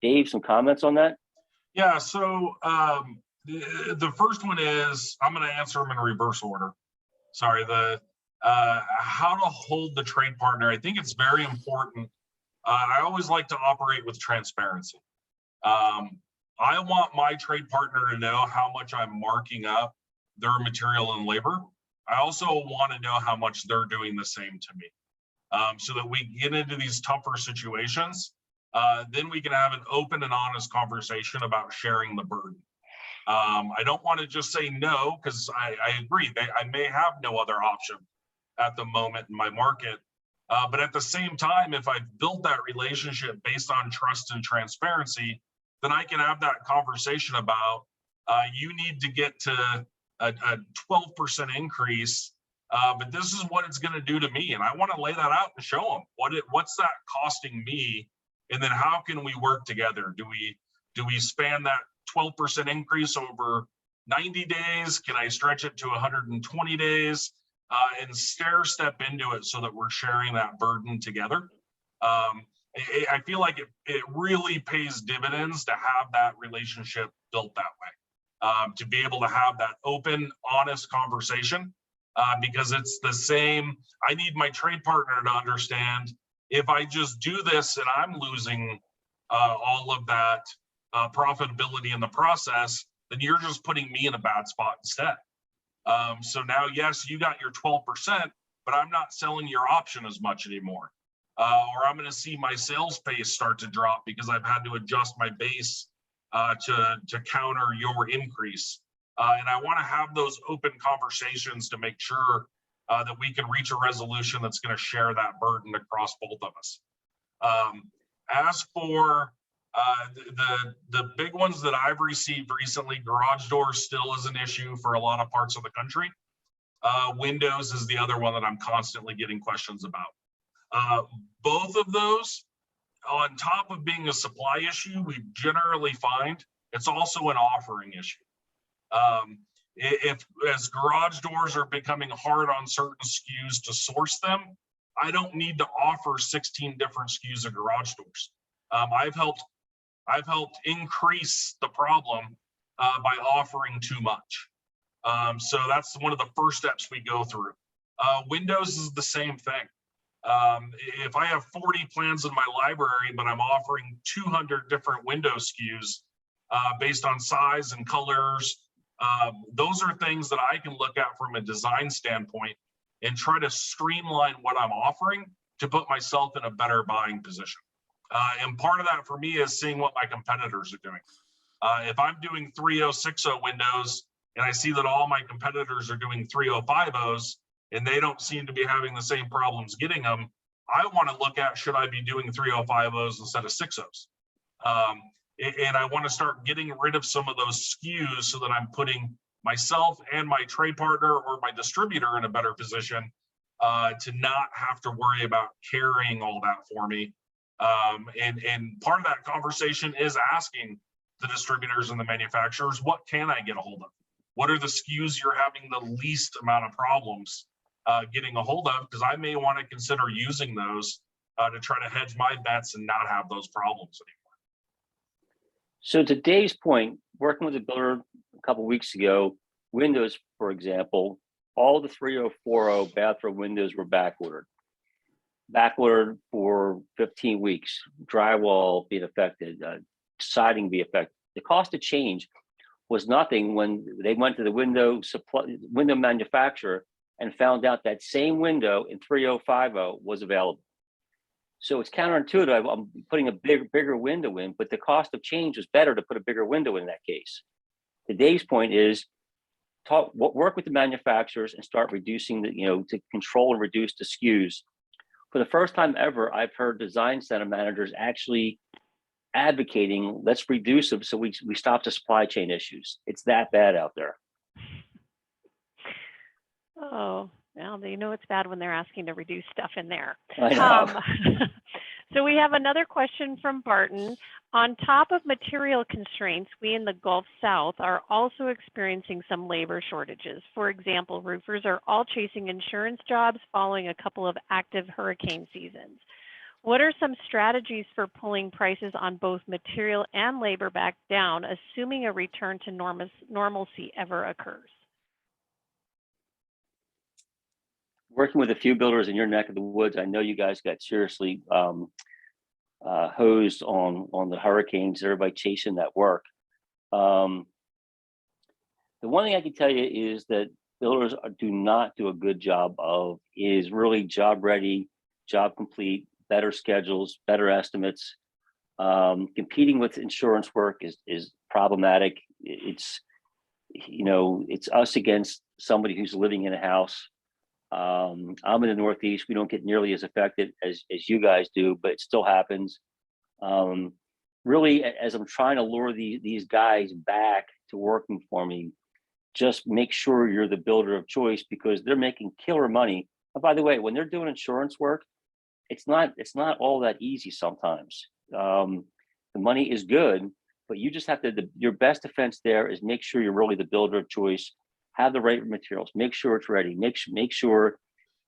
Dave, some comments on that?
Yeah, so the first one is, I'm going to answer them in reverse order. Sorry, how to hold the trade partner. I think it's very important. I always like to operate with transparency. I want my trade partner to know how much I'm marking up their material and labor. I also want to know how much they're doing the same to me, so that we get into these tougher situations. Then we can have an open and honest conversation about sharing the burden. I don't want to just say no, because I agree, I may have no other option at the moment in my market. But at the same time, if I've built that relationship based on trust and transparency, then I can have that conversation about, you need to get to a 12% increase, but this is what it's going to do to me. And I want to lay that out and show them what's that costing me. And then how can we work together? Do we span that 12% increase over 90 days? Can I stretch it to 120 days? and stair step into it so that we're sharing that burden together. I feel like it really pays dividends to have that relationship built that way, to be able to have that open, honest conversation, because it's the same. I need my trade partner to understand if I just do this and I'm losing all of that profitability in the process, then you're just putting me in a bad spot instead. So now, yes, you got your 12%, but I'm not selling your option as much anymore. Or I'm going to see my sales pace start to drop because I've had to adjust my base to counter your increase. And I want to have those open conversations to make sure that we can reach a resolution that's going to share that burden across both of us. As for the big ones that I've received recently, garage doors still is an issue for a lot of parts of the country. Windows is the other one that I'm constantly getting questions about. Both of those, on top of being a supply issue, we generally find it's also an offering issue. If as garage doors are becoming hard on certain SKUs to source them, I don't need to offer 16 different SKUs of garage doors. I've helped increase the problem by offering too much. So that's one of the first steps we go through. Windows is the same thing. If I have 40 plans in my library, but I'm offering 200 different window SKUs based on size and colors, those are things that I can look at from a design standpoint and try to streamline what I'm offering to put myself in a better buying position. And part of that for me is seeing what my competitors are doing. If I'm doing 3060 windows and I see that all my competitors are doing 3050s and they don't seem to be having the same problems getting them, I want to look at, should I be doing 3050s instead of 60s? And I want to start getting rid of some of those SKUs so that I'm putting myself and my trade partner or my distributor in a better position to not have to worry about carrying all that for me. And part of that conversation is asking the distributors and the manufacturers, what can I get a hold of? What are the SKUs you're having the least amount of problems getting a hold of? Because I may want to consider using those to try to hedge my bets and not have those problems anymore.
So to Dave's point, working with a builder a couple of weeks ago, windows, for example, all the 3040 bathroom windows were backordered for 15 weeks, drywall being affected, siding be affected. The cost of change was nothing when they went to the window manufacturer and found out that same window in 3050 was available. So it's counterintuitive. I'm putting a bigger window in, but the cost of change was better to put a bigger window in that case. To Dave's point is work with the manufacturers and start reducing to control and reduce the SKUs. For the first time ever, I've heard design center managers actually advocating, let's reduce them so we stop the supply chain issues. It's that bad out there.
Oh, well, it's bad when they're asking to reduce stuff in there.
I know.
So we have another question from Barton. On top of material constraints, we in the Gulf South are also experiencing some labor shortages. For example, roofers are all chasing insurance jobs following a couple of active hurricane seasons. What are some strategies for pulling prices on both material and labor back down, assuming a return to normalcy ever occurs?
Working with a few builders in your neck of the woods, I know you guys got seriously hosed on the hurricanes, everybody chasing that work. The one thing I can tell you is that builders do not do a good job of is really job ready, job complete, better schedules, better estimates. Competing with insurance work is problematic. It's us against somebody who's living in a house. I'm in the Northeast. We don't get nearly as affected as you guys do, but it still happens. Really, as I'm trying to lure these guys back to working for me, just make sure you're the builder of choice because they're making killer money. And by the way, when they're doing insurance work, it's not all that easy sometimes. The money is good, but you just have to, your best defense there is make sure you're really the builder of choice, have the right materials, make sure it's ready, make sure,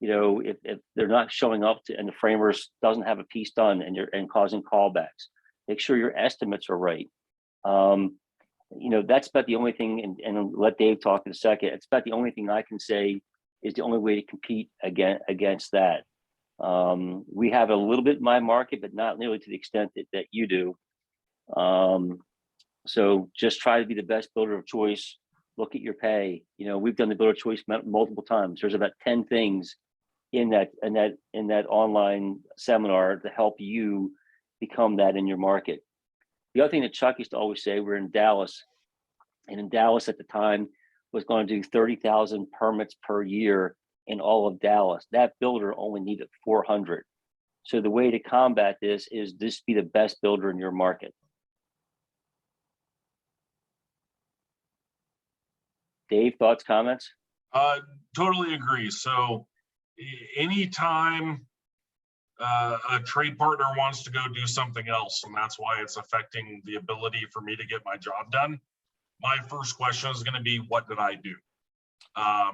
you know, if they're not showing up and the framers doesn't have a piece done and causing callbacks, make sure your estimates are right. You know, that's about the only thing, and let Dave talk in a second. It's about the only thing I can say is the only way to compete against that. We have a little bit in my market, but not nearly to the extent that you do. So just try to be the best builder of choice. Look at your pay. You know, we've done the builder of choice multiple times. There's about 10 things in that online seminar to help you become that in your market. The other thing that Chuck used to always say, we're in Dallas, and in Dallas at the time was going to do 30,000 permits per year in all of Dallas. That builder only needed 400. So the way to combat this is just be the best builder in your market. Dave, thoughts, comments?
Totally agree. So anytime a trade partner wants to go do something else, and that's why it's affecting the ability for me to get my job done, my first question is going to be, what did I do?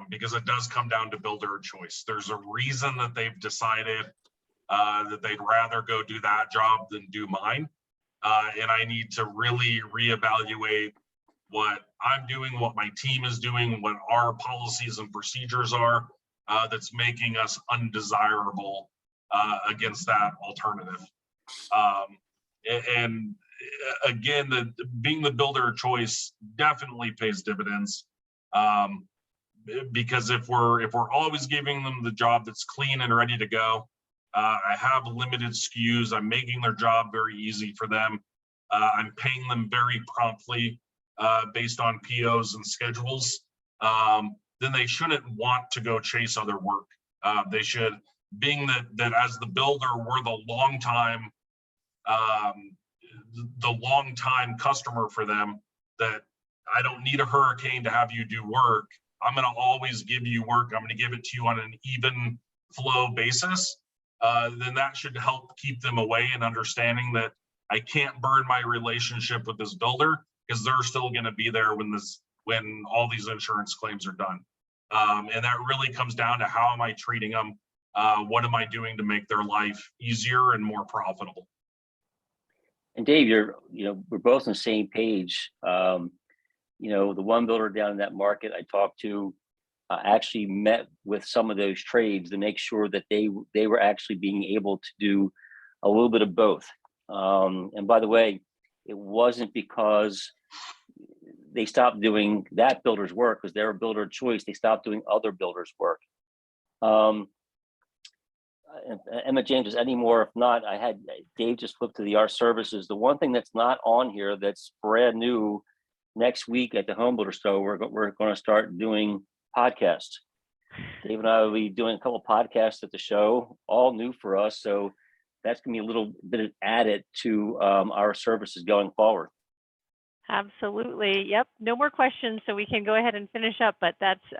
Because it does come down to builder choice. There's a reason that they've decided that they'd rather go do that job than do mine. And I need to really reevaluate what I'm doing, what my team is doing, what our policies and procedures are that's making us undesirable against that alternative. And again, being the builder of choice definitely pays dividends, because if we're always giving them the job that's clean and ready to go, I have limited SKUs, I'm making their job very easy for them, I'm paying them very promptly based on POs and schedules, then they shouldn't want to go chase other work. They should, being that as the builder, we're the long time customer for them, that I don't need a hurricane to have you do work. I'm going to always give you work. I'm going to give it to you on an even flow basis. Then that should help keep them away and understanding that I can't burn my relationship with this builder because they're still going to be there when all these insurance claims are done. And that really comes down to how am I treating them? What am I doing to make their life easier and more profitable?
And Dave, we're both on the same page. You know, the one builder down in that market I talked to actually met with some of those trades to make sure that they were actually being able to do a little bit of both. And by the way, it wasn't because they stopped doing that builder's work because they're a builder of choice. They stopped doing other builders' work. Emma James, is any more? If not, I had Dave just flip to the art services. The one thing that's not on here that's brand new next week at the Home Builder Show, we're going to start doing podcasts. Dave and I will be doing a couple of podcasts at the show, all new for us. So that's going to be a little bit added to our services going forward.
Absolutely. Yep. No more questions, so we can go ahead and finish up, but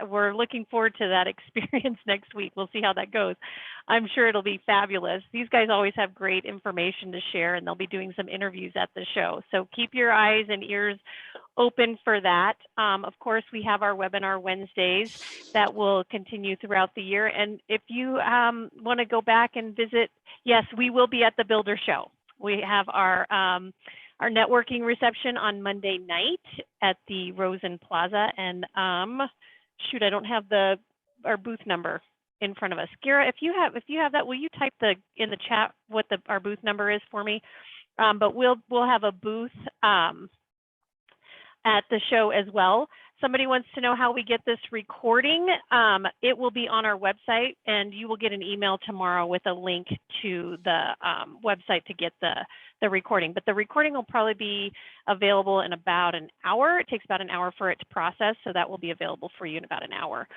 we're looking forward to that experience next week. We'll see how that goes. I'm sure it'll be fabulous. These guys always have great information to share, and they'll be doing some interviews at the show. So keep your eyes and ears open for that. Of course, we have our webinar Wednesdays that will continue throughout the year. And if you want to go back and visit, yes, we will be at the Builder Show. We have our networking reception on Monday night at the Rosen Plaza, and shoot, I don't have our booth number in front of us. Gara, if you have that, will you type in the chat what our booth number is for me? But we'll have a booth at the show as well. Somebody wants to know how we get this recording. It will be on our website, and you will get an email tomorrow with a link to the website to get the recording. But the recording will probably be available in about an hour. It takes about an hour for it to process, so that will be available for you in about an hour.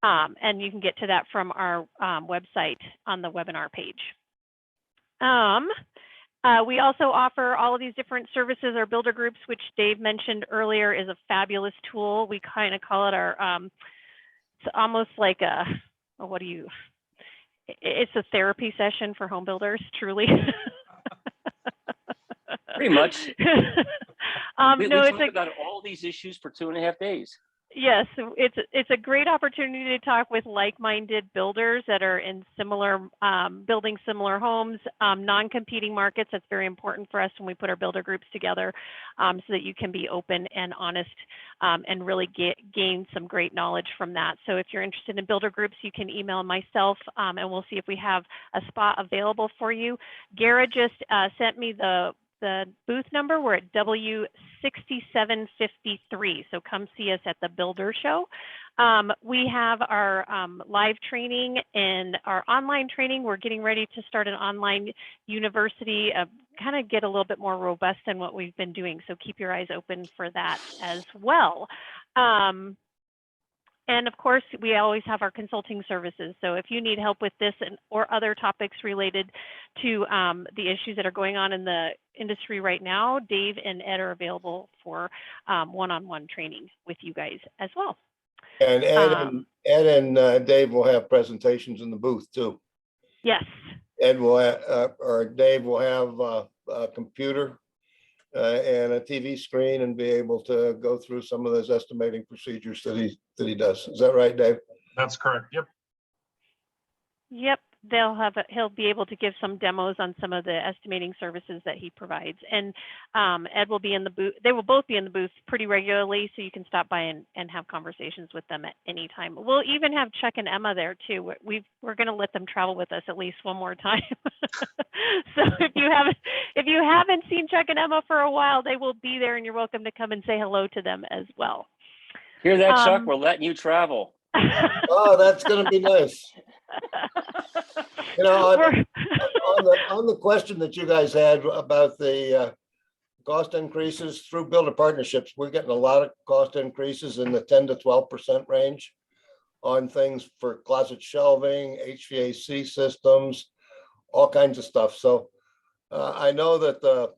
And you can get to that from our website on the webinar page. We also offer all of these different services. Our builder groups, which Dave mentioned earlier, is a fabulous tool. We kind of call it our, it's almost like it's a therapy session for home builders, truly.
Pretty much.
No,
we talked about all these issues for 2.5 days.
Yes, it's a great opportunity to talk with like-minded builders that are in similar, building similar homes, non-competing markets. That's very important for us when we put our builder groups together, so that you can be open and honest, and really gain some great knowledge from that. So if you're interested in builder groups, you can email myself, and we'll see if we have a spot available for you. Gara just sent me the booth number. We're at W6753. So come see us at the Builder Show. We have our live training and our online training. We're getting ready to start an online university, kind of get a little bit more robust than what we've been doing. So keep your eyes open for that as well. And of course, we always have our consulting services. So if you need help with this or other topics related to the issues that are going on in the industry right now, Dave and Ed are available for one-on-one training with you guys as well.
And Ed and Dave will have presentations in the booth too.
Yes.
Ed will or Dave will have a computer and a TV screen and be able to go through some of those estimating procedures that he does. Is that right, Dave?
That's correct. Yep.
Yep. He'll be able to give some demos on some of the estimating services that he provides. And Ed will be in the booth. They will both be in the booth pretty regularly, so you can stop by and have conversations with them at any time. We'll even have Chuck and Emma there too. We're going to let them travel with us at least one more time. So if you haven't seen Chuck and Emma for a while, they will be there, and you're welcome to come and say hello to them as well.
Hear that, Chuck? We're letting you travel.
Oh, that's going to be nice. You know, on the question that you guys had about the cost increases through builder partnerships, we're getting a lot of cost increases in the 10 to 12% range on things for closet shelving, HVAC systems, all kinds of stuff. So I know that the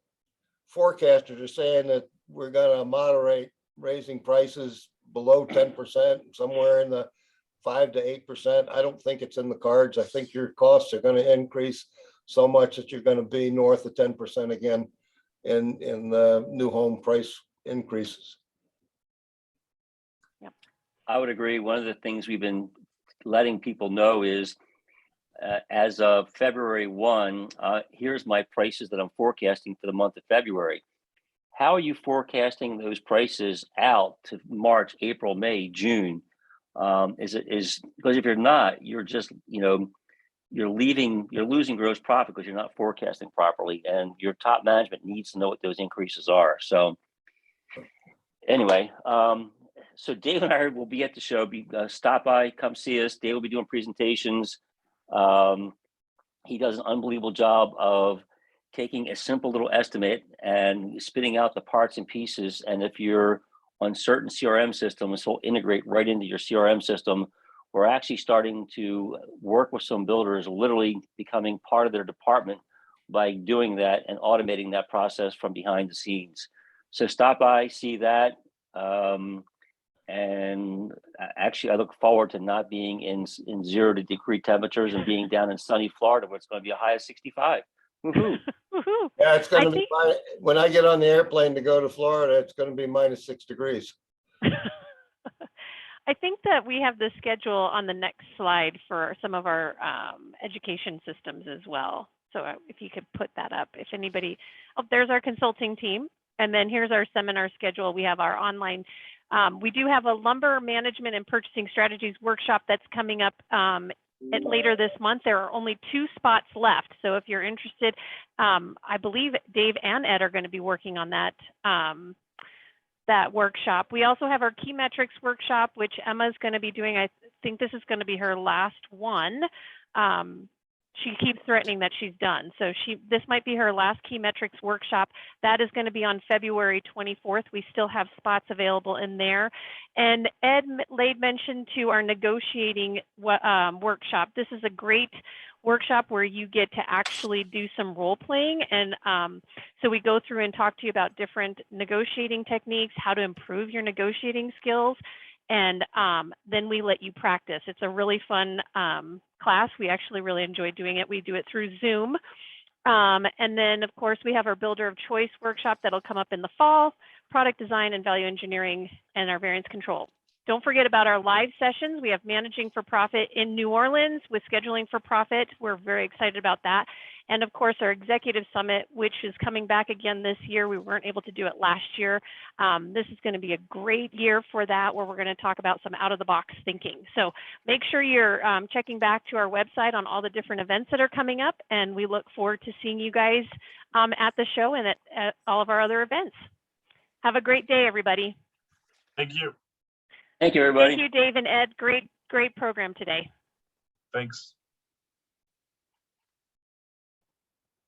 forecasters are saying that we're going to moderate raising prices below 10%, somewhere in the 5 to 8%. I don't think it's in the cards. I think your costs are going to increase so much that you're going to be north of 10% again in the new home price increases.
Yep.
I would agree. One of the things we've been letting people know is as of February 1, here's my prices that I'm forecasting for the month of February. How are you forecasting those prices out to March, April, May, June? Because if you're not, you're just, you're losing gross profit because you're not forecasting properly, and your top management needs to know what those increases are. So anyway, so Dave and I will be at the show. Stop by, come see us. Dave will be doing presentations. He does an unbelievable job of taking a simple little estimate and spitting out the parts and pieces. And if you're on certain CRM systems, he'll integrate right into your CRM system. We're actually starting to work with some builders, literally becoming part of their department by doing that and automating that process from behind the scenes. So stop by, see that. And actually, I look forward to not being in 0 degree temperatures and being down in sunny Florida, where it's going to be a high of 65. Woohoo.
Woohoo.
Yeah, it's going to be, when I get on the airplane to go to Florida, it's going to be -6 degrees.
I think that we have the schedule on the next slide for some of our education systems as well. So if you could put that up, if anybody, there's our consulting team. And then here's our seminar schedule. We have our online, we do have a lumber management and purchasing strategies workshop that's coming up later this month. There are only 2 spots left. So if you're interested, I believe Dave and Ed are going to be working on that workshop. We also have our key metrics workshop, which Emma's going to be doing. I think this is going to be her last one. She keeps threatening that she's done. So this might be her last key metrics workshop. That is going to be on February 24th. We still have spots available in there. And Ed laid mention to our negotiating workshop. This is a great workshop where you get to actually do some role playing. And so we go through and talk to you about different negotiating techniques, how to improve your negotiating skills. And then we let you practice. It's a really fun class. We actually really enjoy doing it. We do it through Zoom. And then, of course, we have our Builder of Choice workshop that'll come up in the fall, product design and value engineering, and our variance control. Don't forget about our live sessions. We have Managing for Profit in New Orleans with Scheduling for Profit. We're very excited about that. And of course, our Executive Summit, which is coming back again this year. We weren't able to do it last year. This is going to be a great year for that, where we're going to talk about some out-of-the-box thinking. So make sure you're checking back to our website on all the different events that are coming up. And we look forward to seeing you guys at the show and at all of our other events. Have a great day, everybody.
Thank you.
Thank you, everybody.
Thank you, Dave and Ed. Great program today.
Thanks.